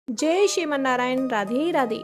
जय श्रीमन नारायण। राधे राधे।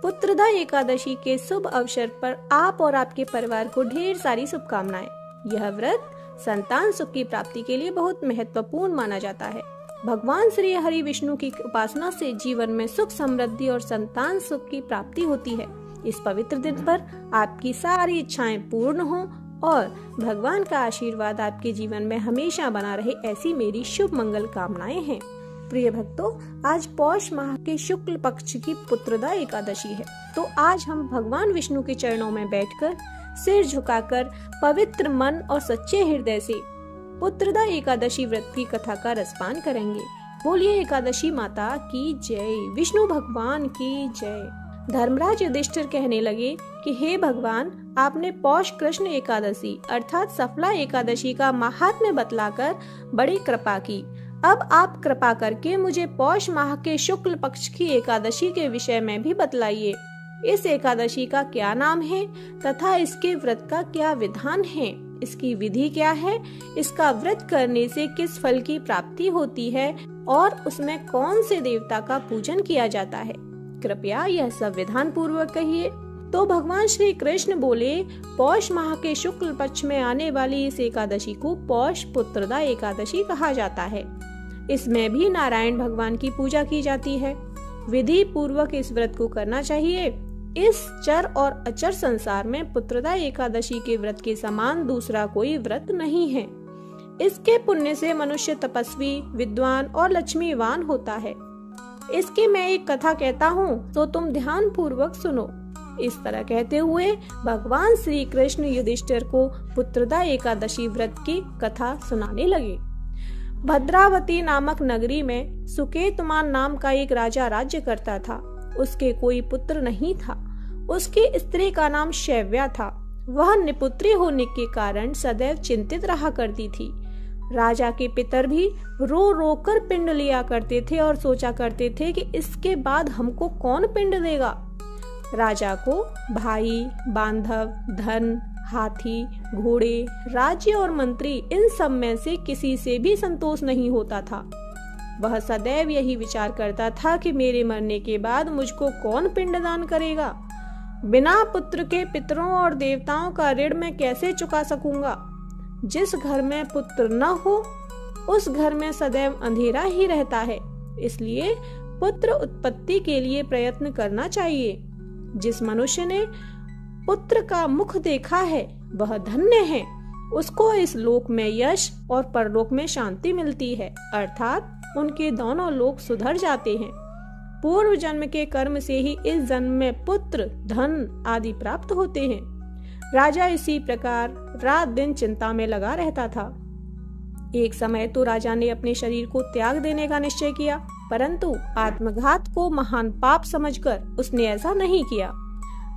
पुत्रदा एकादशी के शुभ अवसर पर आप और आपके परिवार को ढेर सारी शुभकामनाएं। यह व्रत संतान सुख की प्राप्ति के लिए बहुत महत्वपूर्ण माना जाता है। भगवान श्री हरि विष्णु की उपासना से जीवन में सुख समृद्धि और संतान सुख की प्राप्ति होती है। इस पवित्र दिन पर आपकी सारी इच्छाएं पूर्ण हो और भगवान का आशीर्वाद आपके जीवन में हमेशा बना रहे, ऐसी मेरी शुभ मंगल कामनाएं हैं। प्रिय भक्तों, आज पौष माह के शुक्ल पक्ष की पुत्रदा एकादशी है, तो आज हम भगवान विष्णु के चरणों में बैठकर सिर झुकाकर पवित्र मन और सच्चे हृदय से पुत्रदा एकादशी व्रत की कथा का रसपान करेंगे। बोलिए एकादशी माता की जय, विष्णु भगवान की जय। धर्मराज युधिष्ठिर कहने लगे कि हे भगवान, आपने पौष कृष्ण एकादशी अर्थात सफला एकादशी का महात्म्य बतलाकर बड़ी कृपा की। अब आप कृपा करके मुझे पौष माह के शुक्ल पक्ष की एकादशी के विषय में भी बतलाइए। इस एकादशी का क्या नाम है तथा इसके व्रत का क्या विधान है, इसकी विधि क्या है, इसका व्रत करने से किस फल की प्राप्ति होती है और उसमें कौन से देवता का पूजन किया जाता है, कृपया यह सब विधान पूर्वक कहिए। तो भगवान श्री कृष्ण बोले, पौष माह के शुक्ल पक्ष में आने वाली इस एकादशी को पौष पुत्रदा एकादशी कहा जाता है। इसमें भी नारायण भगवान की पूजा की जाती है। विधि पूर्वक इस व्रत को करना चाहिए। इस चर और अचर संसार में पुत्रदा एकादशी के व्रत के समान दूसरा कोई व्रत नहीं है। इसके पुण्य से मनुष्य तपस्वी, विद्वान और लक्ष्मीवान होता है। इसकी मैं एक कथा कहता हूँ, तो तुम ध्यान पूर्वक सुनो। इस तरह कहते हुए भगवान श्री कृष्ण युधिष्ठिर को पुत्रदा एकादशी व्रत की कथा सुनाने लगे। भद्रावती नामक नगरी में सुकेतुमान नाम का एक राजा राज्य करता था। उसके कोई पुत्र नहीं था। उसकी स्त्री का नाम शैव्या था। वह निपुत्री होने के कारण सदैव चिंतित रहा करती थी। राजा के पितर भी रो रो कर पिंड लिया करते थे और सोचा करते थे कि इसके बाद हमको कौन पिंड देगा। राजा को भाई, बांधव, धन, हाथी, घोड़े, राज्य और मंत्री, इन सब में से किसी से भी संतोष नहीं होता था। वह सदैव यही विचार करता था कि मेरे मरने के बाद मुझको कौन पिंडदान करेगा। बिना पुत्र के पितरों और देवताओं का ऋण मैं कैसे चुका सकूंगा। जिस घर में पुत्र न हो उस घर में सदैव अंधेरा ही रहता है। इसलिए पुत्र उत्पत्ति के लिए प्रयत्न करना चाहिए। जिस मनुष्य ने पुत्र का मुख देखा है वह धन्य है। उसको इस लोक में यश और परलोक में शांति मिलती है, अर्थात उनके दोनों लोक सुधर जाते हैं। पूर्व जन्म के कर्म से ही इस जन्म में पुत्र, धन आदि प्राप्त होते हैं। राजा इसी प्रकार रात दिन चिंता में लगा रहता था। एक समय तो राजा ने अपने शरीर को त्याग देने का निश्चय किया, परंतु आत्मघात को महान पाप समझकर उसने ऐसा नहीं किया।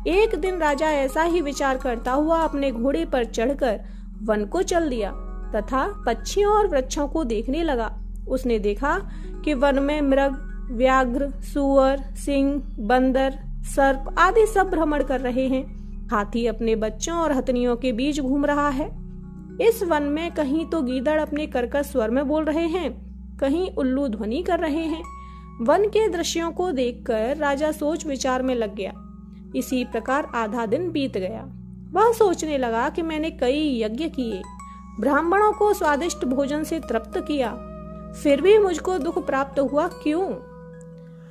एक दिन राजा ऐसा ही विचार करता हुआ अपने घोड़े पर चढ़कर वन को चल दिया तथा पक्षियों और वृक्षों को देखने लगा। उसने देखा कि वन में मृग, व्याघ्र, सूअर, सिंह, बंदर, सर्प आदि सब भ्रमण कर रहे हैं। हाथी अपने बच्चों और हथनियों के बीच घूम रहा है। इस वन में कहीं तो गीदड़ अपने कर्कश स्वर में बोल रहे हैं, कहीं उल्लू ध्वनि कर रहे हैं। वन के दृश्यों को देखकर राजा सोच विचार में लग गया। इसी प्रकार आधा दिन बीत गया। वह सोचने लगा कि मैंने कई यज्ञ किए, ब्राह्मणों को स्वादिष्ट भोजन से तृप्त किया, फिर भी मुझको दुख प्राप्त हुआ क्यों।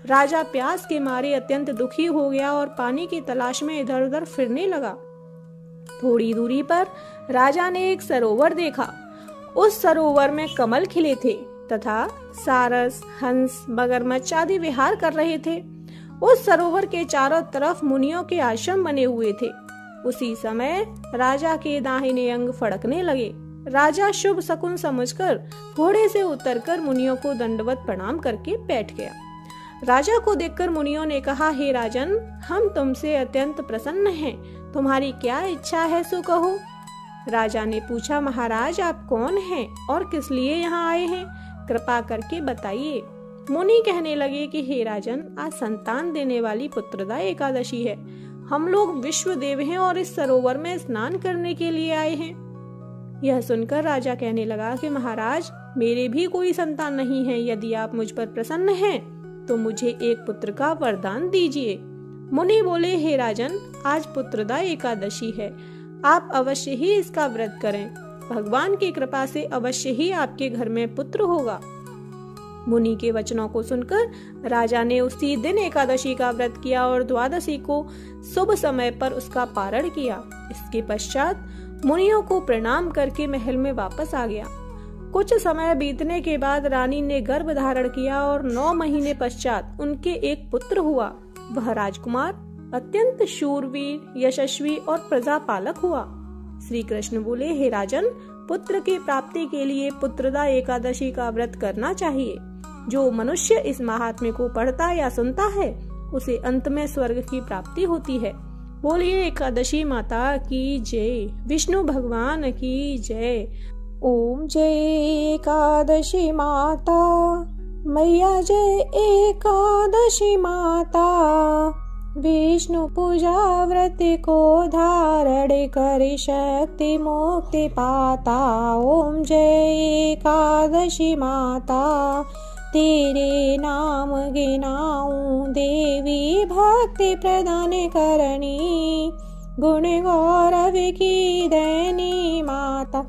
राजा प्यास के मारे अत्यंत दुखी हो गया और पानी की तलाश में इधर उधर फिरने लगा। थोड़ी दूरी पर राजा ने एक सरोवर देखा। उस सरोवर में कमल खिले थे तथा सारस, हंस, मगरमच्छ आदि विहार कर रहे थे। उस सरोवर के चारों तरफ मुनियों के आश्रम बने हुए थे। उसी समय राजा के दाहिने अंग फड़कने लगे। राजा शुभ शकुन समझकर घोड़े से उतरकर मुनियों को दंडवत प्रणाम करके बैठ गया। राजा को देखकर मुनियों ने कहा, हे राजन, हम तुमसे अत्यंत प्रसन्न हैं। तुम्हारी क्या इच्छा है सो कहो। राजा ने पूछा, महाराज आप कौन हैं और किस लिए यहाँ आए हैं, कृपा करके बताइए। मुनि कहने लगे कि हे राजन, आज संतान देने वाली पुत्रदा एकादशी है। हम लोग विश्व देव हैं और इस सरोवर में स्नान करने के लिए आए हैं। यह सुनकर राजा कहने लगा कि महाराज, मेरे भी कोई संतान नहीं है। यदि आप मुझ पर प्रसन्न हैं तो मुझे एक पुत्र का वरदान दीजिए। मुनि बोले, हे राजन, आज पुत्रदा एकादशी है, आप अवश्य ही इसका व्रत करें। भगवान की कृपा से अवश्य ही आपके घर में पुत्र होगा। मुनि के वचनों को सुनकर राजा ने उसी दिन एकादशी का व्रत किया और द्वादशी को शुभ समय पर उसका पारण किया। इसके पश्चात मुनियों को प्रणाम करके महल में वापस आ गया। कुछ समय बीतने के बाद रानी ने गर्भ धारण किया और 9 महीने पश्चात उनके एक पुत्र हुआ। वह राजकुमार अत्यंत शूरवीर, यशस्वी और प्रजापालक हुआ। श्री कृष्ण बोले, हे राजन, पुत्र की प्राप्ति के लिए पुत्रदा एकादशी का व्रत करना चाहिए। जो मनुष्य इस महात्म्य को पढ़ता या सुनता है उसे अंत में स्वर्ग की प्राप्ति होती है। बोलिए एकादशी माता की जय, विष्णु भगवान की जय। ओम जय एकादशी माता, मैया जय एकादशी माता। विष्णु पूजा व्रत को धारण कर शक्ति मुक्ति पाता। ओम जय एकादशी माता, तेरे नाम गिनाऊं देवी भक्ति प्रदान करनी। गुण गौरव की दैनी माता,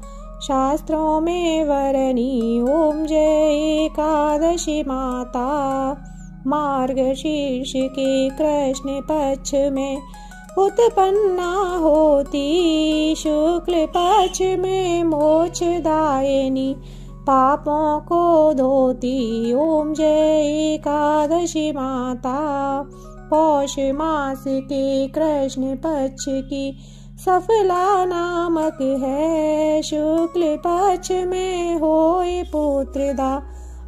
शास्त्रों में वरनी। ओम जय एकादशी माता, मार्गशीर्ष के कृष्ण पक्ष में उत्पन्ना होती, शुक्ल पक्ष में मोक्षदायिनी, पापों को धोती। ओम जय एकादशी माता, पौष मास के कृष्ण पक्ष की सफला नामक है, शुक्ल पक्ष में होए पुत्रदा,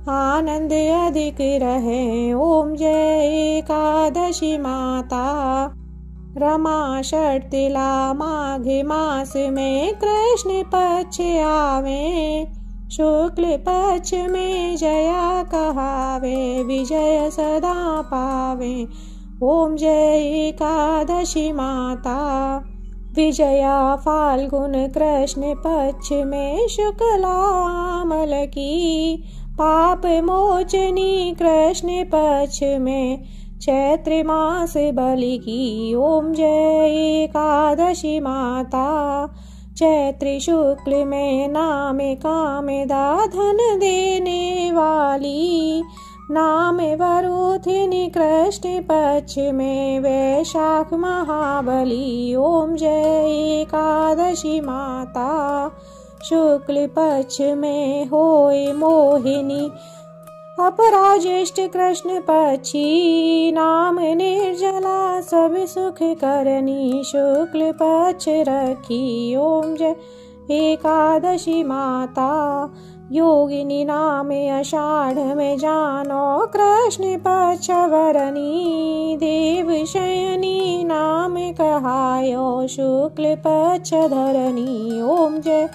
आनंद अधिक रहे। ओम जय एकादशी माता, रमा षटतिला माघ मास में कृष्ण पक्ष आवे, शुक्ल पक्ष में जया कहावे, विजय सदा पावे। ओम जय एकादशी माता, विजया फाल्गुन कृष्ण पक्ष में शुक्लामल की, पाप मोचनी कृष्ण पक्ष में चैत्र मास बलि की। ओम जय एकादशी माता, चैत्र शुक्ल में नाम कामदा धन देने वाली, नाम वरुथिनी कृष्ण पक्ष में वैशाख महाबली। ओम जय एकादशी माता, शुक्ल पक्ष में होए मोहिनी, अपराज्येष्ठ कृष्ण पक्षी, नाम निर्जला सब सुख करनी, शुक्ल पक्ष रखी। ओम जय एकादशी माता, योगिनी नाम आषाढ़ में जानो कृष्ण पक्ष वरनी, देव शयनी नाम कहायो शुक्ल पक्ष धरनी। ओम जय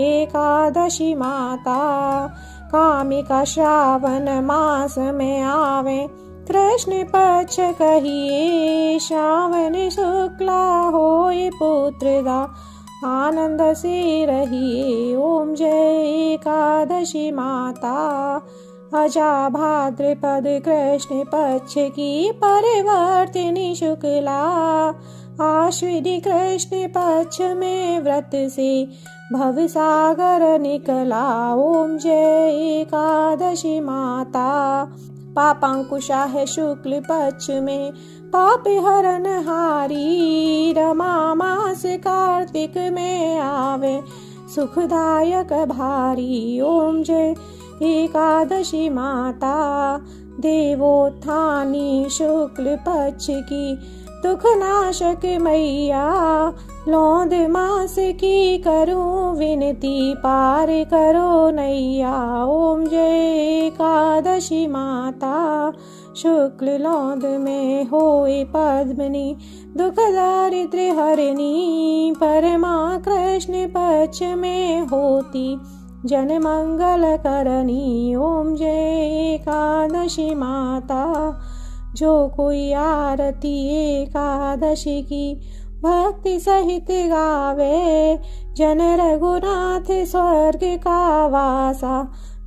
एकादशी माता, कामिका श्रावण मास में आवे कृष्ण पक्ष कहिए, श्रावण शुक्ला होए पुत्रदा, आनंद से रहिए। ओम जय एकादशी माता, अजा भाद्रपद कृष्ण पक्ष की परिवर्तिनी शुक्ला, आश्विनी कृष्ण पक्ष में व्रत से भव सागर निकला। ओम जय एकादशी माता, पापांकुशा है शुक्ल पक्ष में पाप हरण हारी, रमा मास कार्तिक में आवे सुखदायक भारी। ओम जय एकादशी माता, देवोत्थानी शुक्ल पक्ष की दुख नाशक मैया, लौंद मास की करूं विनती, पार करो नैया। ओम जय एकादशी माता, शुक्ल लौंद में होए पद्मिनी, दुख दारिद्र्य हरिणी, परमा कृष्ण पक्ष में होती जन मंगल करनी। ओम जय एकादशी माता, जो कोई आरती एकादशी की भक्ति सहित गावे, जन रघुनाथ स्वर्ग का वासा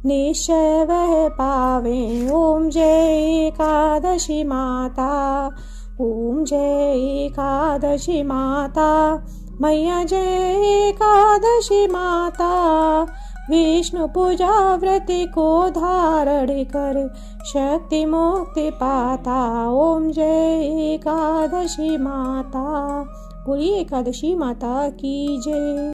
निश्चय वह पावे। ओम जय एकादशी माता, ओम जय एकादशी माता, मैया जय एकादशी माता। विष्णु पूजा व्रत को धारण कर शक्ति मुक्ति पाता। ओम जय एकादशी माता। बोलिए एकादशी माता की जय।